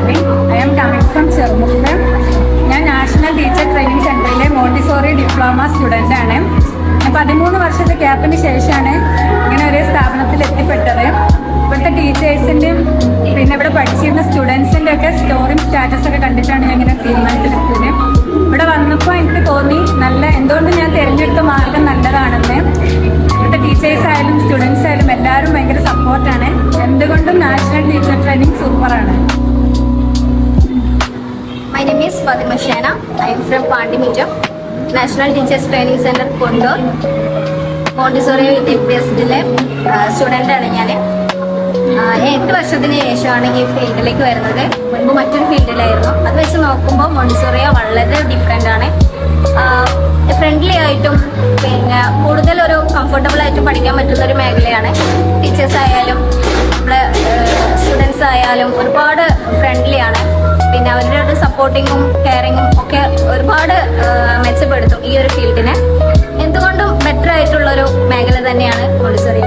Sharvin. I am coming from Chermukh. ഞാൻ national teacher training സെന്ററിലെ Montessori diploma student ആണ്. 13 വർഷത്തെ ഗ്യാപ്പിന് ശേഷമാണ് ഇങ്ങനെ ഒരു സ്ഥാപനത്തിൽ എത്തിപ്പെട്ടത്. ഇവിടുത്തെ ടീച്ചേഴ്സിൻ്റെയും പിന്നെ ഇവിടെ പഠിച്ചിരുന്ന സ്റ്റുഡൻസിൻ്റെ ഒക്കെ സ്റ്റോറിയും സ്റ്റാറ്റസ് ഒക്കെ കണ്ടിട്ടാണ് ഞാൻ ഇങ്ങനെ തീരുമാനത്തിലെത്തിയത്. ഇവിടെ വന്നപ്പോൾ എനിക്ക് തോന്നി എന്തുകൊണ്ട് ഞാൻ തിരഞ്ഞെടുത്ത മാർഗം നല്ലതാണെന്ന്. ഇവിടുത്തെ ടീച്ചേഴ്സ് ആയാലും സ്റ്റുഡൻസ് ആയാലും എല്ലാവരും ഭയങ്കര സപ്പോർട്ടാണ്. എന്തുകൊണ്ടും നാഷണൽ ടീച്ചർ ട്രെയിനിങ് സൂപ്പറാണ്. My name is Fatima Shana. I am from Pandimitam, National Teachers Training Center, Kondoor. Montessori വിദ്യാഭ്യാസത്തിലെ സ്റ്റുഡൻ്റാണ് ഞാൻ. 8 വർഷത്തിന് ശേഷമാണ് ഈ ഫീൽഡിലേക്ക് വരുന്നത്. മുൻപ് മറ്റൊരു ഫീൽഡിലായിരുന്നു. അത് വെച്ച് നോക്കുമ്പോൾ മോണ്ടിസോറി വളരെ ഡിഫറെൻ്റ് ആണ്. ഫ്രണ്ട്ലി ആയിട്ടും പിന്നെ കൂടുതൽ ഒരു കംഫർട്ടബിൾ ആയിട്ടും പഠിക്കാൻ പറ്റുന്ന ഒരു മേഖലയാണ്. ടീച്ചേഴ്സ് ആയാലും നമ്മളെ സ്റ്റുഡൻസ് ആയാലും ഒരുപാട് ഫ്രണ്ട്ലി ആണ്. പിന്നെ അവരുടെ ഒരു സപ്പോർട്ടിങ്ങും കെയറിങ്ങും ഒക്കെ ഒരുപാട് മെച്ചപ്പെടുത്തും ഈ ഒരു ഫീൽഡിനെ. എന്തുകൊണ്ടും ബെറ്റർ ആയിട്ടുള്ളൊരു മേഖല തന്നെയാണ് മോണ്ടിസോറി.